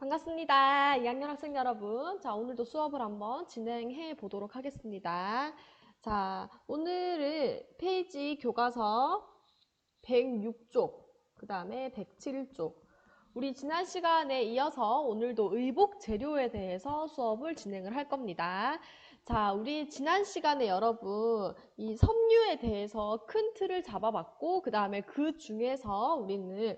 반갑습니다. 2학년 학생 여러분. 자, 오늘도 수업을 한번 진행해 보도록 하겠습니다. 자, 오늘은 페이지 교과서 106쪽, 그 다음에 107쪽. 우리 지난 시간에 이어서 오늘도 의복 재료에 대해서 수업을 진행을 할 겁니다. 자, 우리 지난 시간에 여러분 이 섬유에 대해서 큰 틀을 잡아봤고, 그 다음에 그 중에서 우리는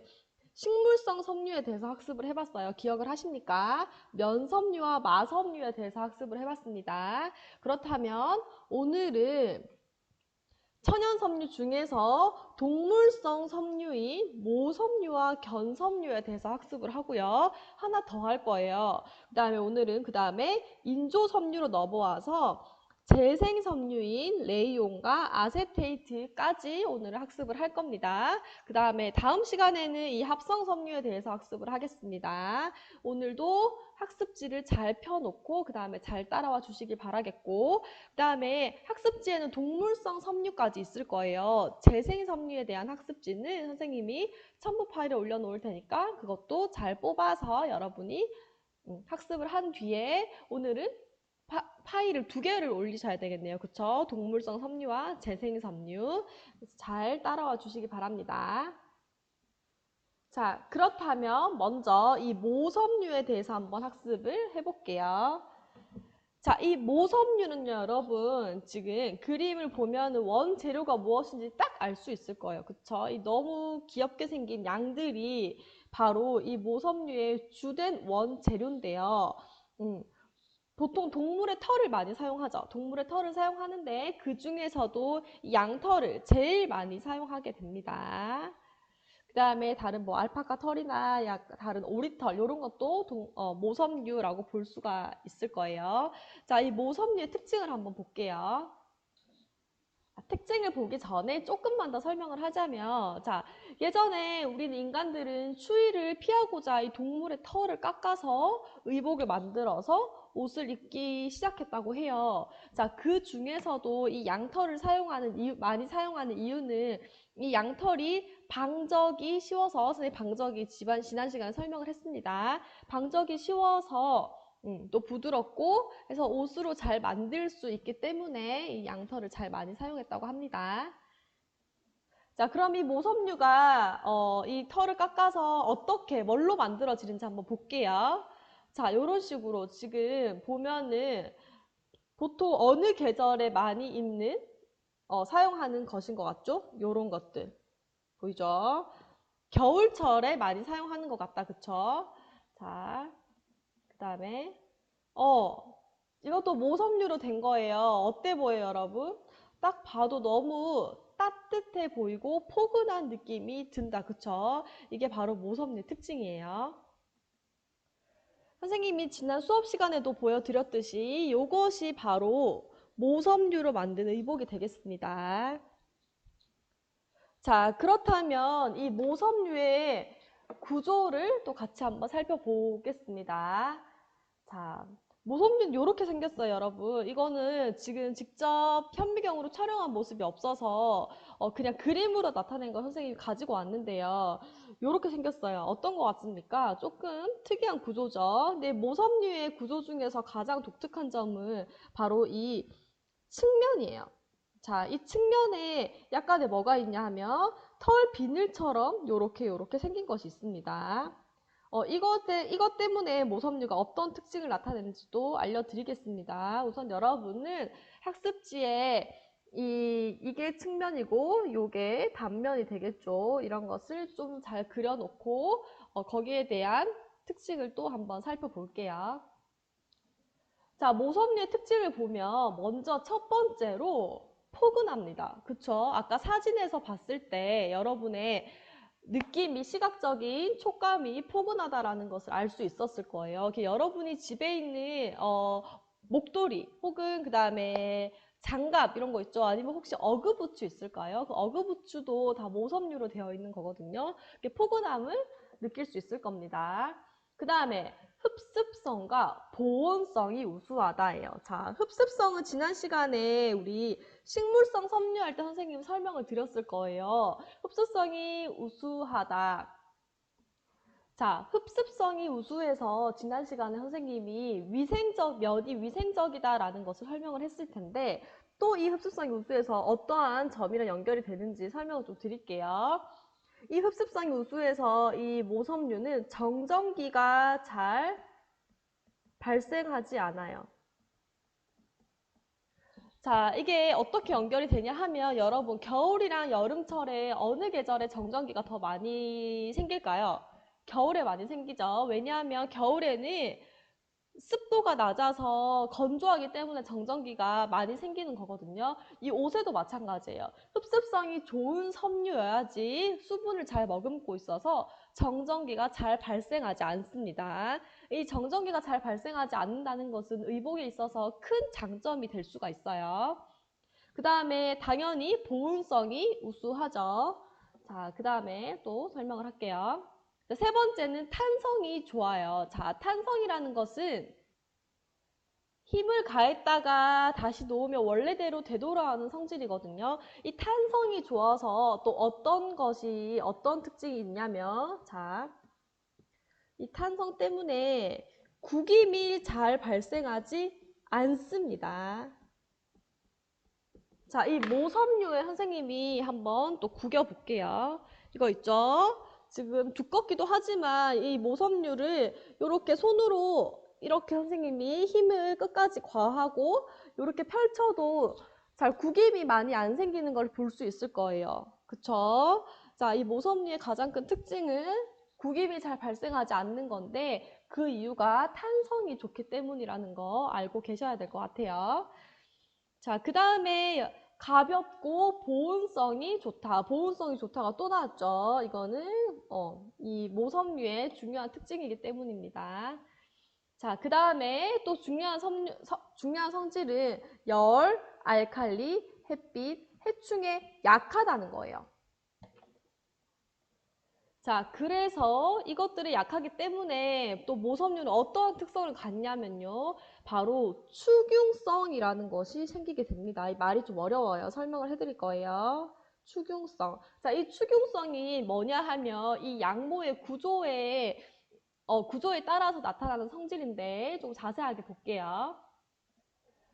식물성 섬유에 대해서 학습을 해봤어요. 기억을 하십니까? 면섬유와 마섬유에 대해서 학습을 해봤습니다. 그렇다면 오늘은 천연섬유 중에서 동물성 섬유인 모섬유와 견섬유에 대해서 학습을 하고요. 하나 더 할 거예요. 그 다음에 오늘은 그 다음에 인조섬유로 넘어와서 재생섬유인 레이온과 아세테이트까지 오늘 학습을 할 겁니다. 그 다음에 다음 시간에는 이 합성섬유에 대해서 학습을 하겠습니다. 오늘도 학습지를 잘 펴놓고 그 다음에 잘 따라와 주시길 바라겠고, 그 다음에 학습지에는 동물성 섬유까지 있을 거예요. 재생섬유에 대한 학습지는 선생님이 첨부 파일에 올려놓을 테니까 그것도 잘 뽑아서 여러분이 학습을 한 뒤에 오늘은 파일을 2개를 올리셔야 되겠네요. 그쵸? 동물성 섬유와 재생섬유. 잘 따라와 주시기 바랍니다. 자, 그렇다면 먼저 이 모섬유에 대해서 한번 학습을 해볼게요. 자, 이 모섬유는요, 여러분, 지금 그림을 보면 원재료가 무엇인지 딱 알 수 있을 거예요. 그쵸? 이 너무 귀엽게 생긴 양들이 바로 이 모섬유의 주된 원재료인데요. 보통 동물의 털을 많이 사용하죠. 동물의 털을 사용하는데 그 중에서도 이 양털을 제일 많이 사용하게 됩니다. 그 다음에 다른 뭐 알파카 털이나 다른 오리털 이런 것도 모섬유라고 볼 수가 있을 거예요. 자, 이 모섬유의 특징을 한번 볼게요. 특징을 보기 전에 조금만 더 설명을 하자면, 자, 예전에 우리는 인간들은 추위를 피하고자 이 동물의 털을 깎아서 의복을 만들어서 옷을 입기 시작했다고 해요. 자, 그 중에서도 이 양털을 많이 사용하는 이유는 이 양털이 방적이 쉬워서, 선생님 방적이 지난 시간에 설명을 했습니다. 방적이 쉬워서 또 부드럽고 해서 옷으로 잘 만들 수 있기 때문에 이 양털을 잘 많이 사용했다고 합니다. 자, 그럼 이 모섬유가 이 털을 깎아서 어떻게 뭘로 만들어지는지 한번 볼게요. 자, 이런 식으로 지금 보면은 보통 어느 계절에 많이 입는 사용하는 것인 것 같죠? 요런 것들 보이죠? 겨울철에 많이 사용하는 것 같다, 그쵸? 자, 그 다음에 이것도 모섬유로 된 거예요. 어때 보여요, 여러분? 딱 봐도 너무 따뜻해 보이고 포근한 느낌이 든다, 그쵸? 이게 바로 모섬유 특징이에요. 선생님이 지난 수업 시간에도 보여드렸듯이 이것이 바로 모섬유로 만든 의복이 되겠습니다. 자, 그렇다면 이 모섬유의 구조를 또 같이 한번 살펴보겠습니다. 자, 모섬유는 이렇게 생겼어요, 여러분. 이거는 지금 직접 현미경으로 촬영한 모습이 없어서 그냥 그림으로 나타낸 걸 선생님이 가지고 왔는데요. 이렇게 생겼어요. 어떤 것 같습니까? 조금 특이한 구조죠. 근데 모섬유의 구조 중에서 가장 독특한 점은 바로 이 측면이에요. 자, 이 측면에 약간의 뭐가 있냐 하면 털 비늘처럼 요렇게 생긴 것이 있습니다. 이것 때문에 모섬유가 어떤 특징을 나타내는지도 알려드리겠습니다. 우선 여러분은 학습지에 이게 측면이고 요게 단면이 되겠죠. 이런 것을 좀 잘 그려놓고 거기에 대한 특징을 또 한번 살펴볼게요. 자, 모섬유의 특징을 보면 먼저 첫 번째로 포근합니다. 그쵸? 아까 사진에서 봤을 때 여러분의 느낌이 시각적인 촉감이 포근하다라는 것을 알 수 있었을 거예요. 여러분이 집에 있는 목도리 혹은 그 다음에 장갑 이런 거 있죠. 아니면 혹시 어그부츠 있을까요? 그 어그부츠도 다 모섬유로 되어 있는 거거든요. 포근함을 느낄 수 있을 겁니다. 그 다음에 흡습성과 보온성이 우수하다예요. 자, 흡습성은 지난 시간에 우리 식물성 섬유할 때 선생님 설명을 드렸을 거예요. 흡수성이 우수하다. 자, 흡습성이 우수해서 지난 시간에 선생님이 면이 위생적이다라는 것을 설명을 했을 텐데 또 이 흡습성이 우수해서 어떠한 점이랑 연결이 되는지 설명을 좀 드릴게요. 이 흡습성이 우수해서 이 모섬유는 정전기가 잘 발생하지 않아요. 자, 이게 어떻게 연결이 되냐 하면 여러분 겨울이랑 여름철에 어느 계절에 정전기가 더 많이 생길까요? 겨울에 많이 생기죠. 왜냐하면 겨울에는 습도가 낮아서 건조하기 때문에 정전기가 많이 생기는 거거든요. 이 옷에도 마찬가지예요. 흡습성이 좋은 섬유여야지 수분을 잘 머금고 있어서 정전기가 잘 발생하지 않습니다. 이 정전기가 잘 발생하지 않는다는 것은 의복에 있어서 큰 장점이 될 수가 있어요. 그 다음에 당연히 보온성이 우수하죠. 자, 그 다음에 또 설명을 할게요. 세 번째는 탄성이 좋아요. 자, 탄성이라는 것은 힘을 가했다가 다시 놓으면 원래대로 되돌아가는 성질이거든요. 이 탄성이 좋아서 또 어떤 특징이 있냐면, 자, 이 탄성 때문에 구김이 잘 발생하지 않습니다. 자, 이 모섬유에 선생님이 한번 또 구겨볼게요. 이거 있죠? 지금 두껍기도 하지만 이 모섬유를 이렇게 손으로 이렇게 선생님이 힘을 끝까지 과하고 이렇게 펼쳐도 잘 구김이 많이 안 생기는 걸 볼 수 있을 거예요. 그쵸? 자, 이 모섬유의 가장 큰 특징은 구김이 잘 발생하지 않는 건데 그 이유가 탄성이 좋기 때문이라는 거 알고 계셔야 될 것 같아요. 자, 그 다음에 가볍고 보온성이 좋다. 보온성이 좋다가 또 나왔죠. 이거는 이 모섬유의 중요한 특징이기 때문입니다. 자, 그 다음에 또 중요한 성질은 열, 알칼리, 햇빛, 해충에 약하다는 거예요. 자, 그래서 이것들이 약하기 때문에 또 모섬유는 어떠한 특성을 갖냐면요. 바로 축융성이라는 것이 생기게 됩니다. 이 말이 좀 어려워요. 설명을 해드릴 거예요. 축융성. 자, 이 축융성이 뭐냐 하면 이 양모의 구조에 따라서 나타나는 성질인데 좀 자세하게 볼게요.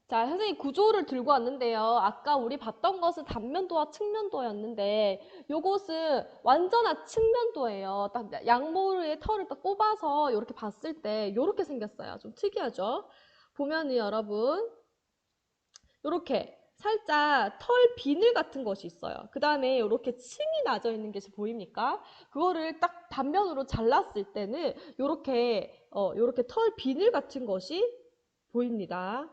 자, 선생님 구조를 들고 왔는데요. 아까 우리 봤던 것은 단면도와 측면도였는데 요것은 완전한 측면도예요. 딱 양모의 털을 딱 꼽아서 이렇게 봤을 때 이렇게 생겼어요. 좀 특이하죠? 보면은 여러분 이렇게 살짝 털 비늘 같은 것이 있어요. 그 다음에 이렇게 층이 나져 있는 게 보입니까? 그거를 딱 단면으로 잘랐을 때는 이렇게 털 비늘 같은 것이 보입니다.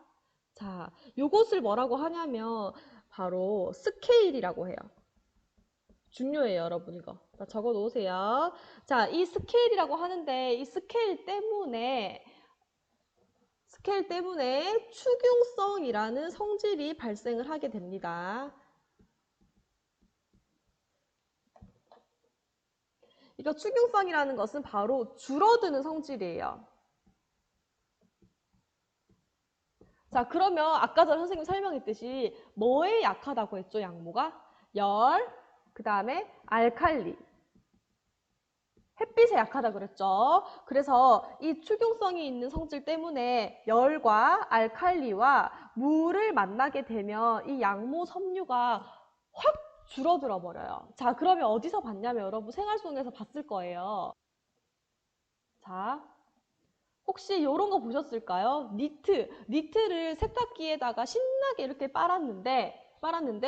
자, 요것을 뭐라고 하냐면 바로 스케일이라고 해요. 중요해요, 여러분 이거. 자, 적어 놓으세요. 자, 이 스케일이라고 하는데 이 스케일 때문에 축융성이라는 성질이 발생을 하게 됩니다. 이거 축융성이라는 것은 바로 줄어드는 성질이에요. 자, 그러면 아까 전 선생님 설명했듯이 뭐에 약하다고 했죠, 양모가? 열, 그 다음에 알칼리. 햇빛에 약하다 그랬죠. 그래서 이 축용성이 있는 성질 때문에 열과 알칼리와 물을 만나게 되면 이 양모 섬유가 확 줄어들어 버려요. 자, 그러면 어디서 봤냐면 여러분 생활 속에서 봤을 거예요. 자, 혹시 이런 거 보셨을까요? 니트를 세탁기에다가 신나게 이렇게 빨았는데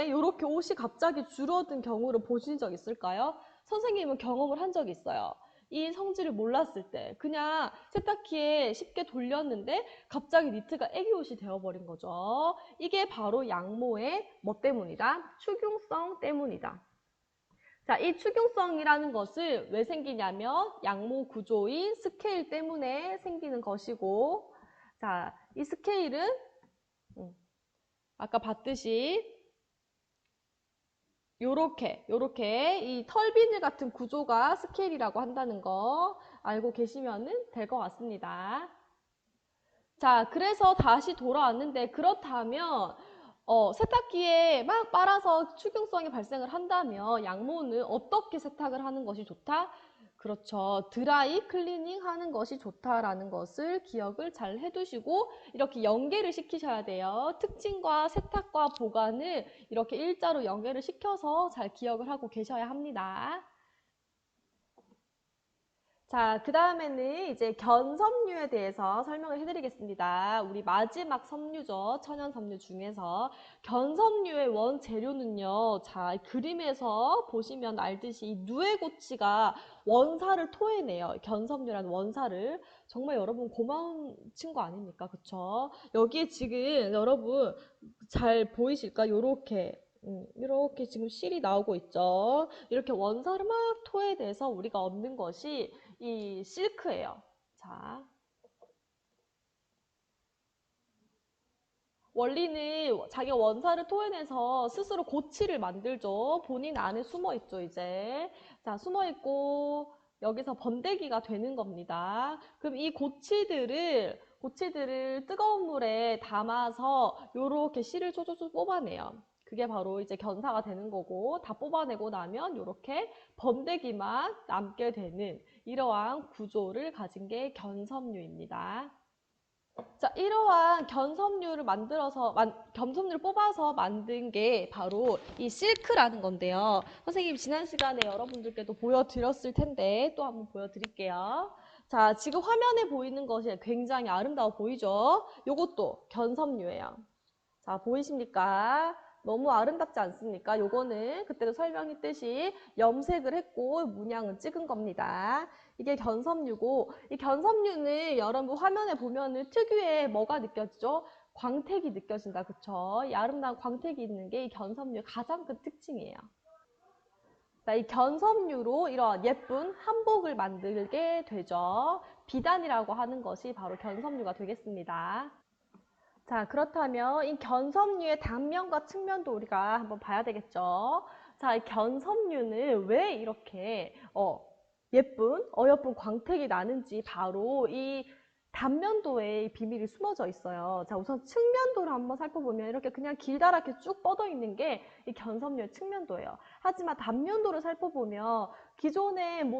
이렇게 옷이 갑자기 줄어든 경우를 보신 적 있을까요? 선생님은 경험을 한 적이 있어요. 이 성질을 몰랐을 때 그냥 세탁기에 쉽게 돌렸는데 갑자기 니트가 애기 옷이 되어버린 거죠. 이게 바로 양모의 뭐 때문이다? 축용성 때문이다. 자, 이 축용성이라는 것을 왜 생기냐면 양모 구조인 스케일 때문에 생기는 것이고, 자, 이 스케일은 아까 봤듯이 요렇게 이 털비늘 같은 구조가 스케일이라고 한다는 거 알고 계시면 될 것 같습니다. 자, 그래서 다시 돌아왔는데 그렇다면 세탁기에 막 빨아서 축용성이 발생을 한다면 양모는 어떻게 세탁을 하는 것이 좋다? 그렇죠. 드라이 클리닝 하는 것이 좋다라는 것을 기억을 잘 해두시고 이렇게 연계를 시키셔야 돼요. 특징과 세탁과 보관을 이렇게 일자로 연계를 시켜서 잘 기억을 하고 계셔야 합니다. 자, 그 다음에는 이제 견섬유에 대해서 설명을 해드리겠습니다. 우리 마지막 섬유죠. 천연 섬유 중에서. 견섬유의 원재료는요. 자, 그림에서 보시면 알듯이 이 누에고치가 원사를 토해내요. 견섬유라는 원사를. 정말 여러분 고마운 친구 아닙니까? 그쵸? 여기에 지금 여러분 잘 보이실까? 요렇게. 이렇게 지금 실이 나오고 있죠. 이렇게 원사를 막 토해내서 우리가 얻는 것이 이 실크예요. 자, 원리는 자기가 원사를 토해내서 스스로 고치를 만들죠. 본인 안에 숨어 있죠, 이제. 자, 숨어 있고 여기서 번데기가 되는 겁니다. 그럼 이 고치들을 뜨거운 물에 담아서 요렇게 실을 쪼쪼쪼 뽑아내요. 그게 바로 이제 견사가 되는 거고 다 뽑아내고 나면 요렇게 번데기만 남게 되는 이러한 구조를 가진 게 견섬유입니다. 자, 이러한 견섬유를 뽑아서 만든 게 바로 이 실크라는 건데요. 선생님, 지난 시간에 여러분들께도 보여드렸을 텐데, 또 한번 보여드릴게요. 자, 지금 화면에 보이는 것이 굉장히 아름다워 보이죠? 요것도 견섬유예요. 자, 보이십니까? 너무 아름답지 않습니까? 요거는 그때도 설명했듯이 염색을 했고 문양은 찍은 겁니다. 이게 견섬유고 이 견섬유는 여러분 화면에 보면은 특유의 뭐가 느껴지죠? 광택이 느껴진다. 그쵸? 이 아름다운 광택이 있는 게 이 견섬유의 가장 큰 특징이에요. 자, 이 견섬유로 이런 예쁜 한복을 만들게 되죠. 비단이라고 하는 것이 바로 견섬유가 되겠습니다. 자, 그렇다면 이 견섬유의 단면과 측면도 우리가 한번 봐야 되겠죠. 자, 이 견섬유는 왜 이렇게 예쁜 어여쁜 광택이 나는지 바로 이 단면도에 비밀이 숨어져 있어요. 자, 우선 측면도를 한번 살펴보면 이렇게 그냥 길다랗게 쭉 뻗어 있는 게 이 견섬유의 측면도예요. 하지만 단면도를 살펴보면 기존의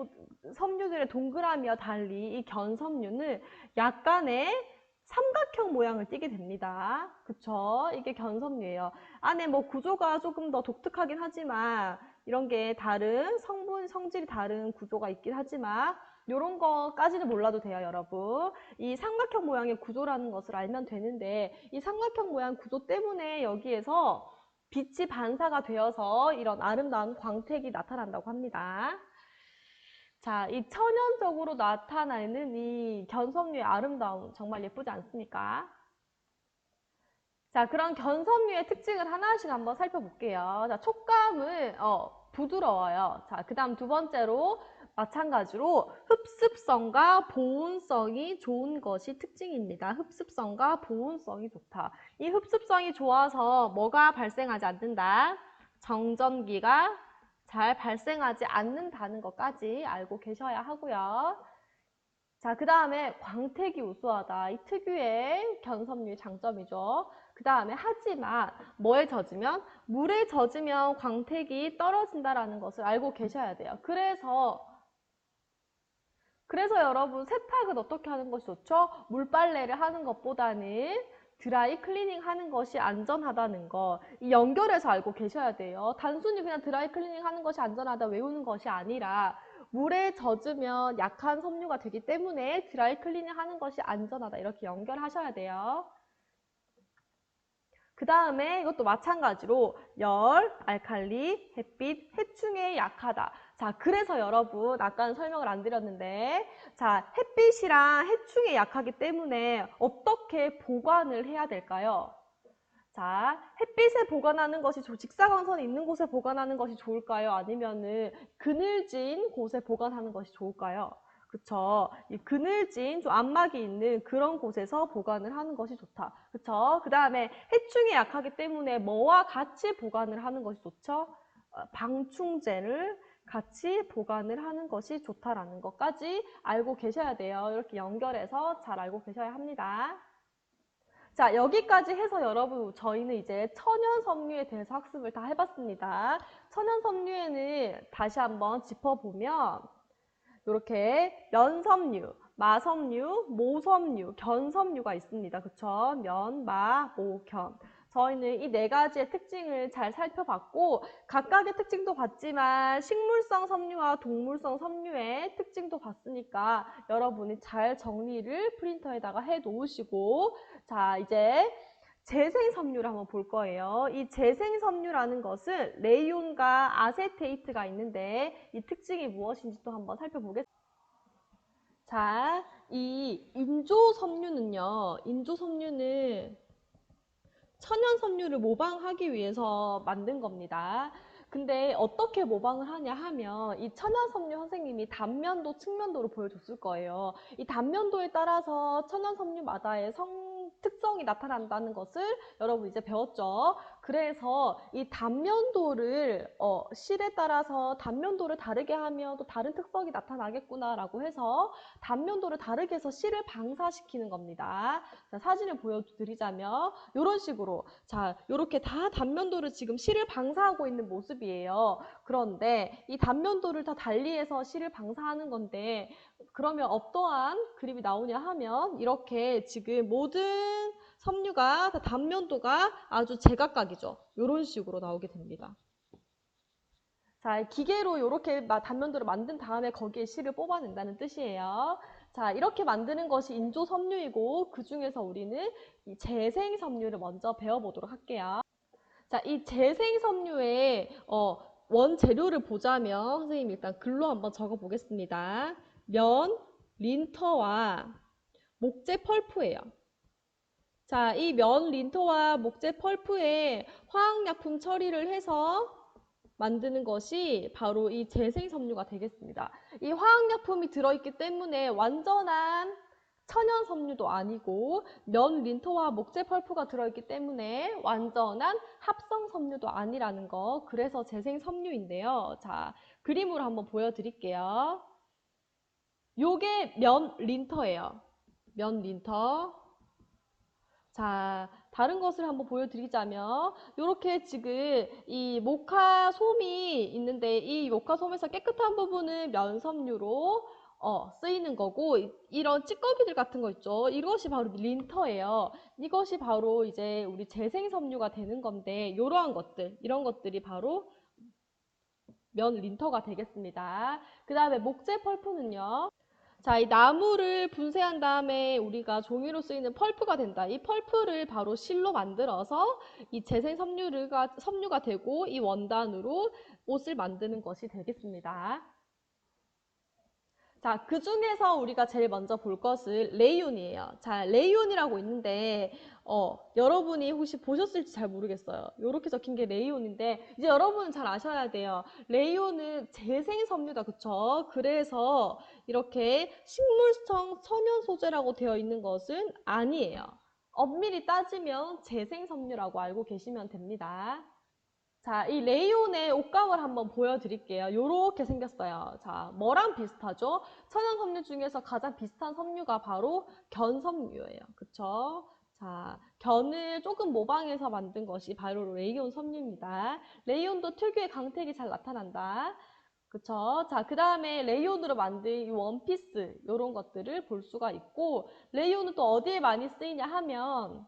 섬유들의 동그라미와 달리 이 견섬유는 약간의 삼각형 모양을 띠게 됩니다. 그쵸? 이게 견섬유예요. 안에 뭐 구조가 조금 더 독특하긴 하지만 이런 게 다른 성질이 다른 구조가 있긴 하지만 이런 거까지는 몰라도 돼요, 여러분. 이 삼각형 모양의 구조라는 것을 알면 되는데 이 삼각형 모양 구조 때문에 여기에서 빛이 반사가 되어서 이런 아름다운 광택이 나타난다고 합니다. 자, 이 천연적으로 나타나는 이 견섬유의 아름다움 정말 예쁘지 않습니까? 자, 그런 견섬유의 특징을 하나씩 한번 살펴볼게요. 자, 촉감은 부드러워요. 자, 그 다음 두 번째로 마찬가지로 흡습성과 보온성이 좋은 것이 특징입니다. 흡습성과 보온성이 좋다. 이 흡습성이 좋아서 뭐가 발생하지 않는다? 정전기가 잘 발생하지 않는다는 것까지 알고 계셔야 하고요. 자, 그 다음에 광택이 우수하다. 이 특유의 견섬유의 장점이죠. 그 다음에 하지만 뭐에 젖으면? 물에 젖으면 광택이 떨어진다라는 것을 알고 계셔야 돼요. 그래서 여러분 세탁은 어떻게 하는 것이 좋죠? 물빨래를 하는 것보다는 드라이 클리닝 하는 것이 안전하다는 거. 이 연결해서 알고 계셔야 돼요. 단순히 그냥 드라이 클리닝 하는 것이 안전하다 외우는 것이 아니라 물에 젖으면 약한 섬유가 되기 때문에 드라이 클리닝 하는 것이 안전하다. 이렇게 연결하셔야 돼요. 그 다음에 이것도 마찬가지로 열, 알칼리, 햇빛, 해충에 약하다. 자, 그래서 여러분 아까는 설명을 안 드렸는데 자, 햇빛이랑 해충에 약하기 때문에 어떻게 보관을 해야 될까요? 자, 햇빛에 보관하는 것이 직사광선이 있는 곳에 보관하는 것이 좋을까요? 아니면은 그늘진 곳에 보관하는 것이 좋을까요? 그쵸. 이 그늘진 좀 안막이 있는 그런 곳에서 보관을 하는 것이 좋다. 그쵸. 그 다음에 해충에 약하기 때문에 뭐와 같이 보관을 하는 것이 좋죠? 방충제를 같이 보관을 하는 것이 좋다라는 것까지 알고 계셔야 돼요. 이렇게 연결해서 잘 알고 계셔야 합니다. 자, 여기까지 해서 여러분 저희는 이제 천연 섬유에 대해서 학습을 다 해봤습니다. 천연 섬유에는 다시 한번 짚어보면 이렇게 면섬유, 마섬유, 모섬유, 견섬유가 있습니다. 그쵸? 면, 마, 모, 견. 저희는 이 네 가지의 특징을 잘 살펴봤고 각각의 특징도 봤지만 식물성 섬유와 동물성 섬유의 특징도 봤으니까 여러분이 잘 정리를 프린터에다가 해 놓으시고 자 이제 재생섬유를 한번 볼 거예요. 이 재생섬유라는 것은 레이온과 아세테이트가 있는데 이 특징이 무엇인지 또 한번 살펴보겠습니다. 자, 이 인조섬유는 천연섬유를 모방하기 위해서 만든 겁니다. 근데 어떻게 모방을 하냐 하면 이 천연섬유 선생님이 단면도, 측면도로 보여줬을 거예요. 이 단면도에 따라서 천연섬유마다의 특성이 나타난다는 것을 여러분 이제 배웠죠. 그래서 이 단면도를 실에 따라서 단면도를 다르게 하면 또 다른 특성이 나타나겠구나라고 해서 단면도를 다르게 해서 실을 방사시키는 겁니다. 자, 사진을 보여드리자면 이런 식으로 자, 이렇게 다 단면도를 지금 실을 방사하고 있는 모습이에요. 그런데 이 단면도를 다 달리해서 실을 방사하는 건데 그러면 어떠한 그림이 나오냐 하면 이렇게 지금 모든 섬유가 다 단면도가 아주 제각각이죠. 이런 식으로 나오게 됩니다. 자, 기계로 이렇게 단면도를 만든 다음에 거기에 실을 뽑아낸다는 뜻이에요. 자, 이렇게 만드는 것이 인조섬유이고 그 중에서 우리는 이 재생섬유를 먼저 배워보도록 할게요. 자, 이 재생섬유의 원재료를 보자면 선생님 일단 글로 한번 적어보겠습니다. 면, 린터와 목재 펄프예요. 자, 이 면, 린터와 목재 펄프에 화학약품 처리를 해서 만드는 것이 바로 이 재생섬유가 되겠습니다. 이 화학약품이 들어있기 때문에 완전한 천연섬유도 아니고 면, 린터와 목재 펄프가 들어있기 때문에 완전한 합성섬유도 아니라는 거. 그래서 재생섬유인데요. 자, 그림으로 한번 보여드릴게요. 요게 면, 린터예요. 면, 린터. 자, 다른 것을 한번 보여드리자면 이렇게 지금 이 모카솜이 있는데 이 모카솜에서 깨끗한 부분은 면섬유로 쓰이는 거고 이런 찌꺼기들 같은 거 있죠. 이것이 바로 린터예요. 이것이 바로 이제 우리 재생섬유가 되는 건데 이러한 것들, 이런 것들이 바로 면 린터가 되겠습니다. 그 다음에 목재 펄프는요. 자, 이 나무를 분쇄한 다음에 우리가 종이로 쓰이는 펄프가 된다. 이 펄프를 바로 실로 만들어서 이 재생 섬유가 되고 이 원단으로 옷을 만드는 것이 되겠습니다. 자, 그 중에서 우리가 제일 먼저 볼 것은 레이온이에요. 자, 레이온이라고 있는데, 여러분이 혹시 보셨을지 잘 모르겠어요. 이렇게 적힌 게 레이온인데, 이제 여러분은 잘 아셔야 돼요. 레이온은 재생섬유다, 그쵸? 그래서 이렇게 식물성 천연 소재라고 되어 있는 것은 아니에요. 엄밀히 따지면 재생섬유라고 알고 계시면 됩니다. 자, 이 레이온의 옷감을 한번 보여드릴게요. 요렇게 생겼어요. 자, 뭐랑 비슷하죠? 천연섬유 중에서 가장 비슷한 섬유가 바로 견섬유예요. 그쵸? 자, 견을 조금 모방해서 만든 것이 바로 레이온 섬유입니다. 레이온도 특유의 강택이 잘 나타난다. 그쵸? 자, 그 다음에 레이온으로 만든 이 원피스, 요런 것들을 볼 수가 있고, 레이온은 또 어디에 많이 쓰이냐 하면,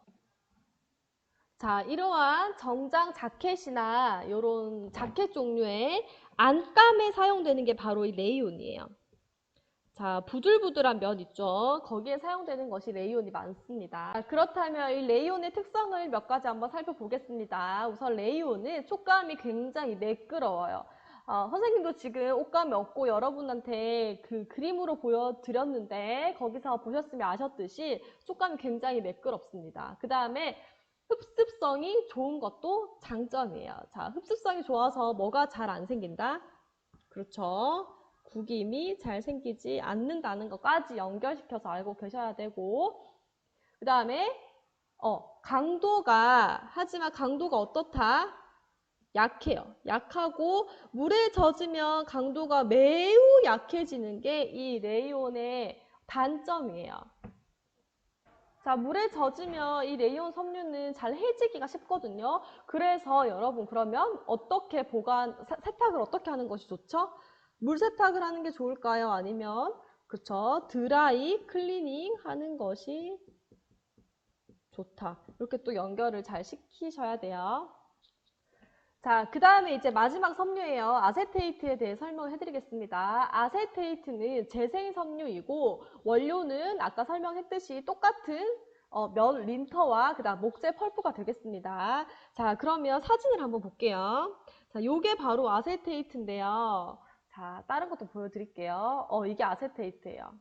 자, 이러한 정장 자켓이나 이런 자켓 종류의 안감에 사용되는 게 바로 이 레이온이에요. 자, 부들부들한 면 있죠? 거기에 사용되는 것이 레이온이 많습니다. 그렇다면 이 레이온의 특성을 몇 가지 한번 살펴보겠습니다. 우선 레이온은 촉감이 굉장히 매끄러워요. 선생님도 지금 옷감이 없고 여러분한테 그 그림으로 보여드렸는데 거기서 보셨으면 아셨듯이 촉감이 굉장히 매끄럽습니다. 그 다음에 흡습성이 좋은 것도 장점이에요. 자, 흡습성이 좋아서 뭐가 잘 안 생긴다? 그렇죠. 구김이 잘 생기지 않는다는 것까지 연결시켜서 알고 계셔야 되고, 그 다음에, 하지만 강도가 어떻다? 약해요. 약하고, 물에 젖으면 강도가 매우 약해지는 게 이 레이온의 단점이에요. 자, 물에 젖으면 이 레이온 섬유는 잘 해지기가 쉽거든요. 그래서 여러분 그러면 어떻게 세탁을 어떻게 하는 것이 좋죠? 물 세탁을 하는 게 좋을까요? 아니면 그쵸, 드라이 클리닝 하는 것이 좋다. 이렇게 또 연결을 잘 시키셔야 돼요. 자, 그 다음에 이제 마지막 섬유예요. 아세테이트에 대해 설명을 해드리겠습니다. 아세테이트는 재생 섬유이고 원료는 아까 설명했듯이 똑같은 면 린터와 그다음 목재 펄프가 되겠습니다. 자, 그러면 사진을 한번 볼게요. 자, 요게 바로 아세테이트인데요. 자, 다른 것도 보여드릴게요. 이게 아세테이트예요.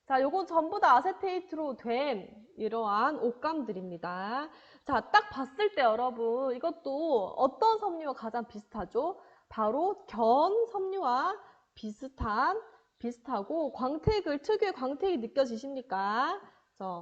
자, 요건 전부 다 아세테이트로 된 이러한 옷감들입니다. 자, 딱 봤을 때 여러분, 이것도 어떤 섬유와 가장 비슷하죠? 바로 견 섬유와 비슷하고 특유의 광택이 느껴지십니까?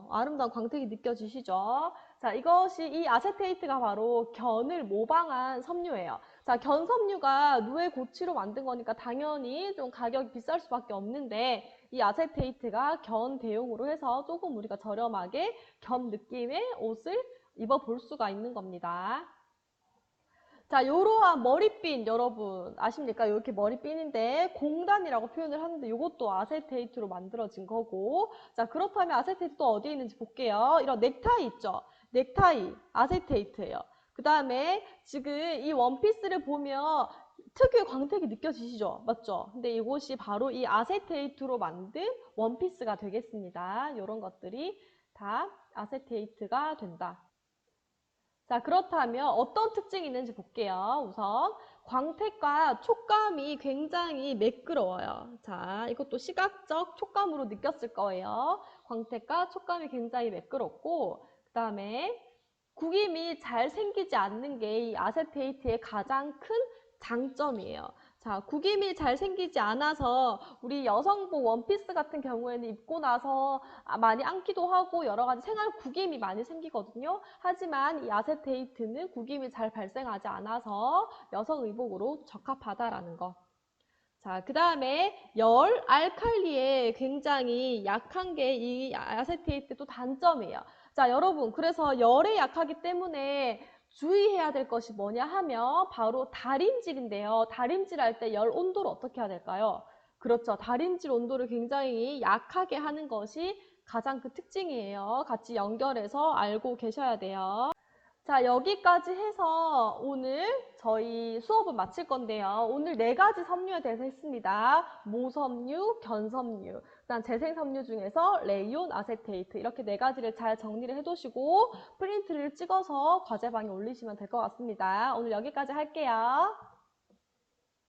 아름다운 광택이 느껴지시죠? 자, 이 아세테이트가 바로 견을 모방한 섬유예요. 자, 견 섬유가 누에 고치로 만든 거니까 당연히 좀 가격이 비쌀 수밖에 없는데 이 아세테이트가 견 대용으로 해서 조금 우리가 저렴하게 견 느낌의 옷을 입어볼 수가 있는 겁니다. 자, 요러한 머리핀 여러분 아십니까? 이렇게 머리핀인데 공단이라고 표현을 하는데 이것도 아세테이트로 만들어진 거고, 자, 그렇다면 아세테이트 또 어디에 있는지 볼게요. 이런 넥타이 있죠? 넥타이 아세테이트예요. 그 다음에 지금 이 원피스를 보면 특유의 광택이 느껴지시죠? 맞죠? 근데 이곳이 바로 이 아세테이트로 만든 원피스가 되겠습니다. 이런 것들이 다 아세테이트가 된다. 자, 그렇다면 어떤 특징이 있는지 볼게요. 우선 광택과 촉감이 굉장히 매끄러워요. 자, 이것도 시각적 촉감으로 느꼈을 거예요. 광택과 촉감이 굉장히 매끄럽고, 그 다음에 구김이 잘 생기지 않는 게 이 아세테이트의 가장 큰 장점이에요. 자, 구김이 잘 생기지 않아서 우리 여성복 원피스 같은 경우에는 입고 나서 많이 안기도 하고 여러 가지 생활 구김이 많이 생기거든요. 하지만 이 아세테이트는 구김이 잘 발생하지 않아서 여성 의복으로 적합하다라는 거. 자, 그 다음에 알칼리에 굉장히 약한 게 이 아세테이트 또 단점이에요. 자, 여러분, 그래서 열에 약하기 때문에 주의해야 될 것이 뭐냐 하면 바로 다림질인데요. 다림질 할 때 열 온도를 어떻게 해야 될까요? 그렇죠. 다림질 온도를 굉장히 약하게 하는 것이 가장 그 특징이에요. 같이 연결해서 알고 계셔야 돼요. 자, 여기까지 해서 오늘 저희 수업을 마칠 건데요. 오늘 4가지 섬유에 대해서 했습니다. 모섬유, 견섬유, 그다음 재생섬유 중에서 레이온, 아세테이트 이렇게 4가지를 잘 정리를 해두시고 프린트를 찍어서 과제방에 올리시면 될 것 같습니다. 오늘 여기까지 할게요.